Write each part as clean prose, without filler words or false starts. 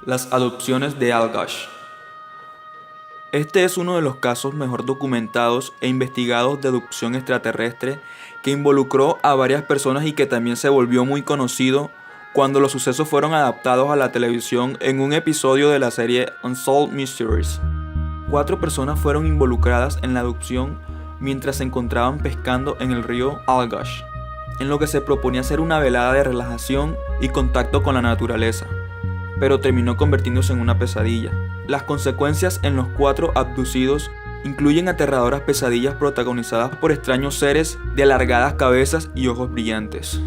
Las adopciones de Allgash. Este es uno de los casos mejor documentados e investigados de adopción extraterrestre que involucró a varias personas y que también se volvió muy conocido cuando los sucesos fueron adaptados a la televisión en un episodio de la serie Unsolved Mysteries. 4 personas fueron involucradas en la adopción mientras se encontraban pescando en el río Allgash, en lo que se proponía ser una velada de relajación y contacto con la naturaleza, pero terminó convirtiéndose en una pesadilla. Las consecuencias en los 4 abducidos incluyen aterradoras pesadillas protagonizadas por extraños seres de alargadas cabezas y ojos brillantes.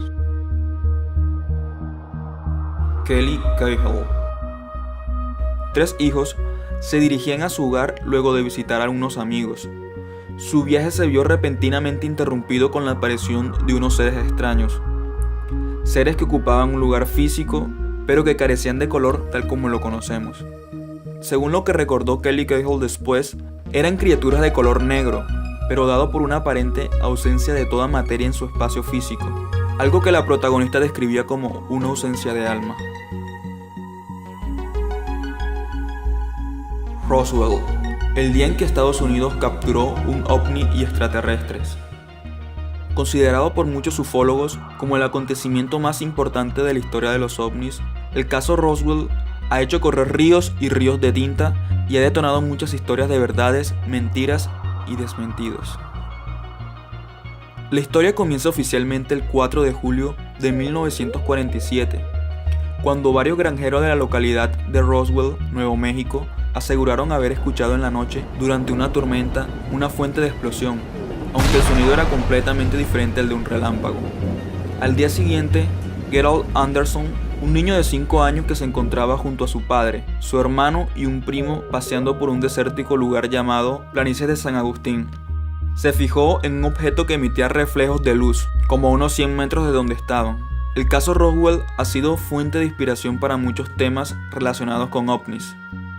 Kelly Cahill. 3 hijos se dirigían a su hogar luego de visitar a unos amigos. Su viaje se vio repentinamente interrumpido con la aparición de unos seres extraños. Seres que ocupaban un lugar físico, pero que carecían de color tal como lo conocemos. Según lo que recordó Kelly Cahill después, eran criaturas de color negro, pero dado por una aparente ausencia de toda materia en su espacio físico, algo que la protagonista describía como una ausencia de alma. Roswell, el día en que Estados Unidos capturó un ovni y extraterrestres. Considerado por muchos ufólogos como el acontecimiento más importante de la historia de los ovnis, el caso Roswell ha hecho correr ríos y ríos de tinta y ha detonado muchas historias de verdades, mentiras y desmentidos. La historia comienza oficialmente el 4 de julio de 1947, cuando varios granjeros de la localidad de Roswell, Nuevo México, aseguraron haber escuchado en la noche, durante una tormenta, una fuente de explosión, aunque el sonido era completamente diferente al de un relámpago. Al día siguiente, Gerald Anderson, un niño de 5 años que se encontraba junto a su padre, su hermano y un primo paseando por un desértico lugar llamado Planicies de San Agustín, se fijó en un objeto que emitía reflejos de luz, como a unos 100 metros de donde estaban. El caso Roswell ha sido fuente de inspiración para muchos temas relacionados con ovnis.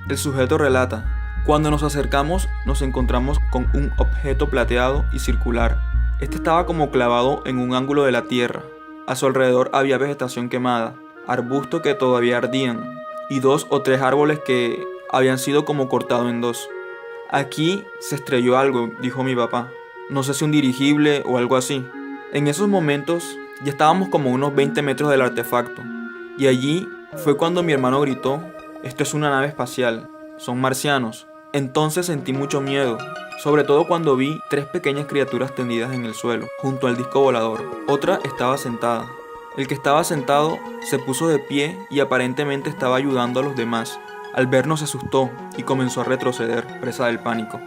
El sujeto relata: cuando nos acercamos nos encontramos con un objeto plateado y circular. Este estaba como clavado en un ángulo de la tierra. A su alrededor había vegetación quemada, arbustos que todavía ardían y 2 o 3 árboles que habían sido como cortados en 2. Aquí se estrelló algo, dijo mi papá. No sé si un dirigible o algo así. En esos momentos ya estábamos como a unos 20 metros del artefacto y allí fue cuando mi hermano gritó: esto es una nave espacial, son marcianos. Entonces sentí mucho miedo, sobre todo cuando vi 3 pequeñas criaturas tendidas en el suelo, junto al disco volador. Otra estaba sentada. El que estaba sentado se puso de pie y aparentemente estaba ayudando a los demás. Al vernos se asustó y comenzó a retroceder, presa del pánico.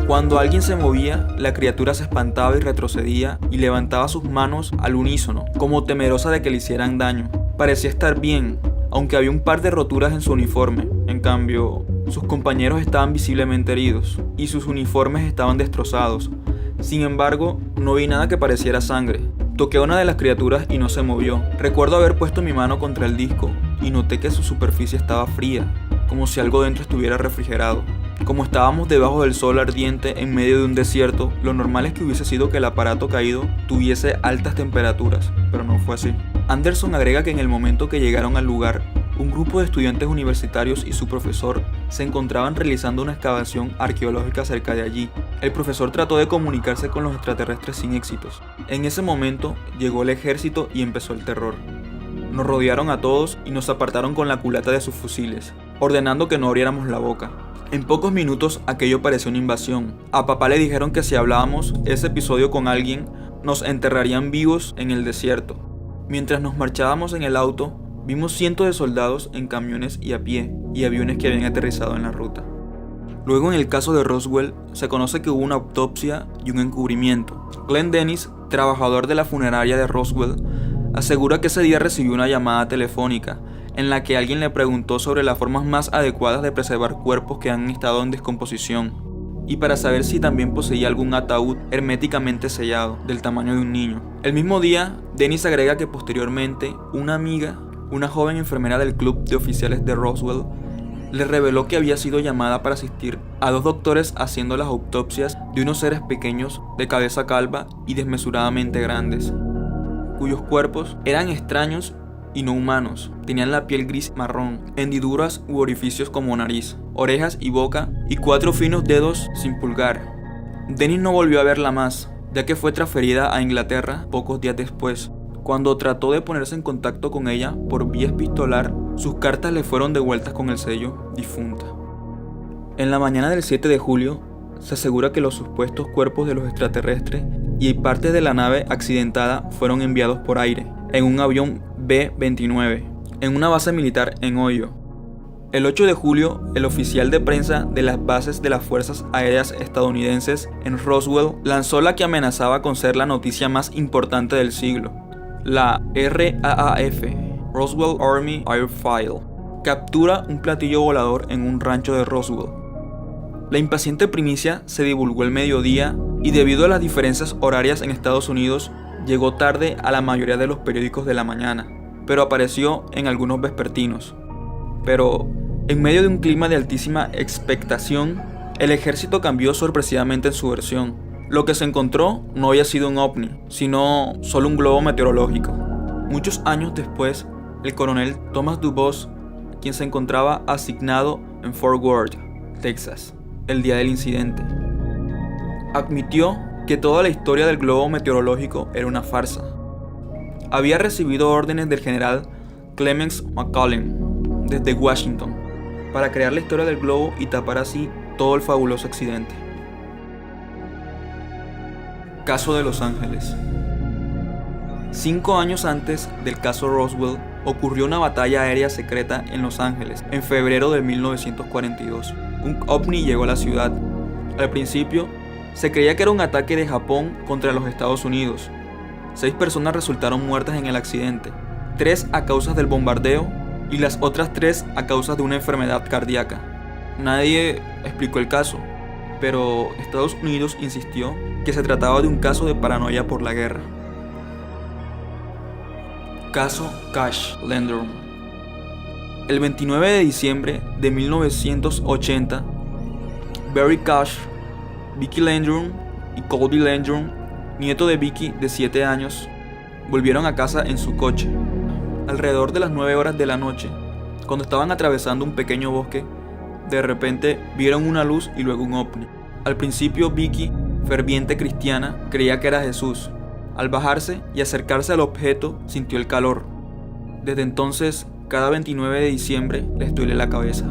Cuando alguien se movía, la criatura se espantaba y retrocedía y levantaba sus manos al unísono, como temerosa de que le hicieran daño. Parecía estar bien, aunque había un par de roturas en su uniforme. En cambio, sus compañeros estaban visiblemente heridos y sus uniformes estaban destrozados. Sin embargo, no vi nada que pareciera sangre. Toqué a una de las criaturas y no se movió. Recuerdo haber puesto mi mano contra el disco y noté que su superficie estaba fría, como si algo dentro estuviera refrigerado. Como estábamos debajo del sol ardiente en medio de un desierto, lo normal es que hubiese sido que el aparato caído tuviese altas temperaturas, pero no fue así. Anderson agrega que en el momento que llegaron al lugar, un grupo de estudiantes universitarios y su profesor se encontraban realizando una excavación arqueológica cerca de allí. El profesor trató de comunicarse con los extraterrestres sin éxitos. En ese momento llegó el ejército y empezó el terror. Nos rodearon a todos y nos apartaron con la culata de sus fusiles, ordenando que no abriéramos la boca. En pocos minutos aquello pareció una invasión. A papá le dijeron que si hablábamos ese episodio con alguien, nos enterrarían vivos en el desierto. Mientras nos marchábamos en el auto, vimos cientos de soldados en camiones y a pie, y aviones que habían aterrizado en la ruta. Luego, en el caso de Roswell, se conoce que hubo una autopsia y un encubrimiento. Glenn Dennis, trabajador de la funeraria de Roswell, asegura que ese día recibió una llamada telefónica en la que alguien le preguntó sobre las formas más adecuadas de preservar cuerpos que han estado en descomposición, y para saber si también poseía algún ataúd herméticamente sellado, del tamaño de un niño. El mismo día, Dennis agrega que posteriormente, una amiga, una joven enfermera del club de oficiales de Roswell, le reveló que había sido llamada para asistir a 2 doctores haciendo las autopsias de unos seres pequeños de cabeza calva y desmesuradamente grandes, cuyos cuerpos eran extraños y no humanos. Tenían la piel gris marrón, hendiduras u orificios como nariz, orejas y boca, y 4 finos dedos sin pulgar. Dennis no volvió a verla más, ya que fue transferida a Inglaterra pocos días después. Cuando trató de ponerse en contacto con ella por vía epistolar, sus cartas le fueron devueltas con el sello difunta. En la mañana del 7 de julio, se asegura que los supuestos cuerpos de los extraterrestres y partes de la nave accidentada fueron enviados por aire, en un avión B-29, en una base militar en Ohio. El 8 de julio, el oficial de prensa de las bases de las Fuerzas Aéreas estadounidenses en Roswell lanzó la que amenazaba con ser la noticia más importante del siglo. La RAAF, Roswell Army Airfield, captura un platillo volador en un rancho de Roswell. La impaciente primicia se divulgó el mediodía y debido a las diferencias horarias en Estados Unidos, llegó tarde a la mayoría de los periódicos de la mañana, pero apareció en algunos vespertinos. Pero, en medio de un clima de altísima expectación, el ejército cambió sorpresivamente en su versión. Lo que se encontró no había sido un ovni, sino solo un globo meteorológico. Muchos años después, el coronel Thomas DuBose, quien se encontraba asignado en Fort Worth, Texas, el día del incidente, admitió que toda la historia del globo meteorológico era una farsa. Había recibido órdenes del general Clemens McCallum desde Washington para crear la historia del globo y tapar así todo el fabuloso accidente. Caso de Los Ángeles. 5 años antes del caso Roswell, ocurrió una batalla aérea secreta en Los Ángeles en febrero de 1942. Un ovni llegó a la ciudad. Al principio, se creía que era un ataque de Japón contra los Estados Unidos. 6 personas resultaron muertas en el accidente, 3 a causa del bombardeo y las otras 3 a causa de una enfermedad cardíaca. Nadie explicó el caso, pero Estados Unidos insistió que se trataba de un caso de paranoia por la guerra. Caso Cash Landrum. El 29 de diciembre de 1980, Barry Cash, Vicki Landrum y Colby Landrum, nieto de Vicki de 7 años, volvieron a casa en su coche. Alrededor de las 9 horas de la noche, cuando estaban atravesando un pequeño bosque, de repente vieron una luz y luego un ovni. Al principio Vicki, ferviente cristiana, creía que era Jesús. Al bajarse y acercarse al objeto, sintió el calor. Desde entonces, cada 29 de diciembre les duele la cabeza.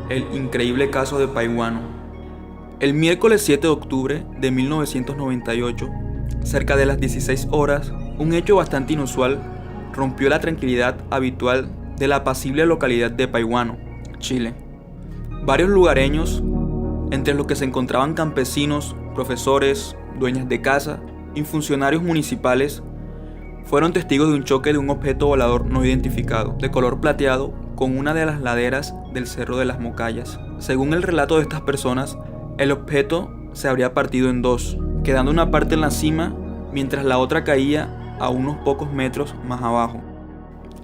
El increíble caso de Paiwano. El miércoles 7 de octubre de 1998, cerca de las 16 horas, un hecho bastante inusual rompió la tranquilidad habitual de la apacible localidad de Paiwano, Chile. Varios lugareños, entre los que se encontraban campesinos, profesores, dueñas de casa y funcionarios municipales, fueron testigos de un choque de un objeto volador no identificado, de color plateado, con una de las laderas del Cerro de las Mocayas. Según el relato de estas personas, el objeto se habría partido en 2, quedando una parte en la cima, mientras la otra caía a unos pocos metros más abajo.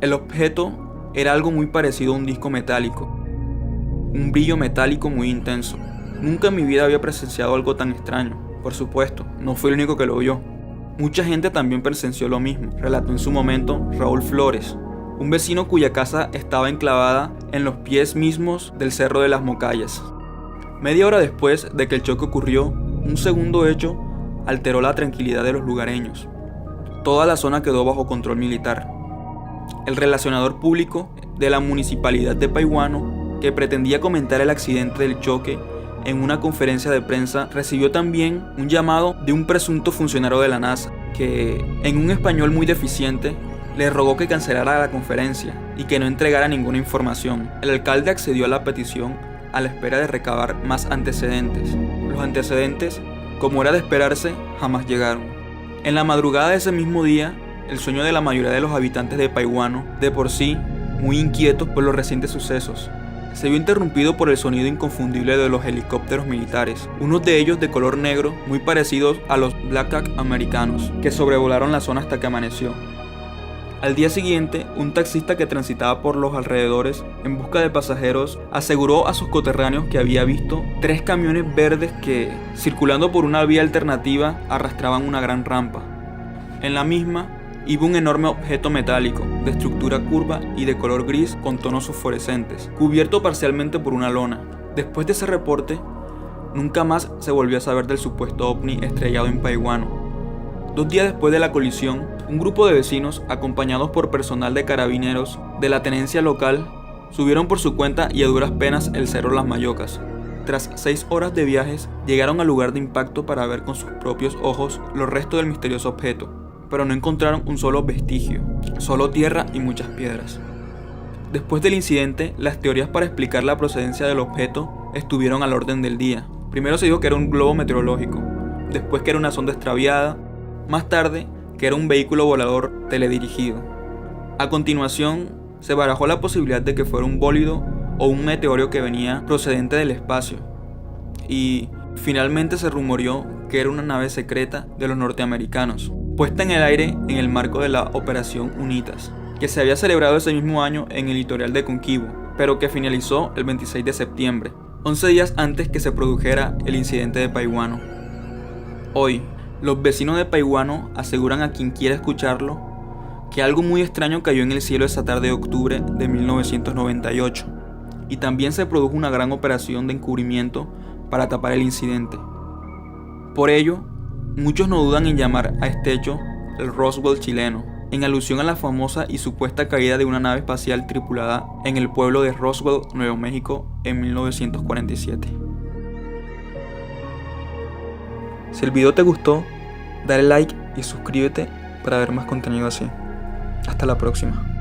El objeto era algo muy parecido a un disco metálico, un brillo metálico muy intenso. Nunca en mi vida había presenciado algo tan extraño. Por supuesto, no fui el único que lo vio. Mucha gente también presenció lo mismo, relató en su momento Raúl Flores, un vecino cuya casa estaba enclavada en los pies mismos del Cerro de las Mocayas. Media hora después de que el choque ocurrió, un segundo hecho alteró la tranquilidad de los lugareños. Toda la zona quedó bajo control militar. El relacionador público de la municipalidad de Paiwano, que pretendía comentar el accidente del choque en una conferencia de prensa, recibió también un llamado de un presunto funcionario de la NASA, que, en un español muy deficiente, le rogó que cancelara la conferencia y que no entregara ninguna información. El alcalde accedió a la petición a la espera de recabar más antecedentes. Los antecedentes, como era de esperarse, jamás llegaron. En la madrugada de ese mismo día, el sueño de la mayoría de los habitantes de Paiwano, de por sí muy inquietos por los recientes sucesos, se vio interrumpido por el sonido inconfundible de los helicópteros militares, unos de ellos de color negro, muy parecidos a los Black Hawk americanos, que sobrevolaron la zona hasta que amaneció. Al día siguiente, un taxista que transitaba por los alrededores en busca de pasajeros aseguró a sus coterráneos que había visto 3 camiones verdes que, circulando por una vía alternativa, arrastraban una gran rampa. En la misma, Iba un enorme objeto metálico, de estructura curva y de color gris con tonos fosforescentes, cubierto parcialmente por una lona. Después de ese reporte, nunca más se volvió a saber del supuesto ovni estrellado en Paiwano. 2 días después de la colisión, un grupo de vecinos, acompañados por personal de carabineros de la tenencia local, subieron por su cuenta y a duras penas el Cerro Las Mayocas. Tras 6 horas de viajes, llegaron al lugar de impacto para ver con sus propios ojos los restos del misterioso objeto, pero no encontraron un solo vestigio, solo tierra y muchas piedras. Después del incidente, las teorías para explicar la procedencia del objeto estuvieron al orden del día. Primero se dijo que era un globo meteorológico, después que era una sonda extraviada, más tarde que era un vehículo volador teledirigido. A continuación, se barajó la posibilidad de que fuera un bólido o un meteorio que venía procedente del espacio. Y finalmente se rumoreó que era una nave secreta de los norteamericanos, puesta en el aire en el marco de la Operación UNITAS, que se había celebrado ese mismo año en el litoral de Coquimbo, pero que finalizó el 26 de septiembre, 11 días antes que se produjera el incidente de Paiwano. Hoy, los vecinos de Paiwano aseguran a quien quiera escucharlo que algo muy extraño cayó en el cielo esa tarde de octubre de 1998, y también se produjo una gran operación de encubrimiento para tapar el incidente. Por ello, muchos no dudan en llamar a este hecho el Roswell chileno, en alusión a la famosa y supuesta caída de una nave espacial tripulada en el pueblo de Roswell, Nuevo México, en 1947. Si el video te gustó, dale like y suscríbete para ver más contenido así. Hasta la próxima.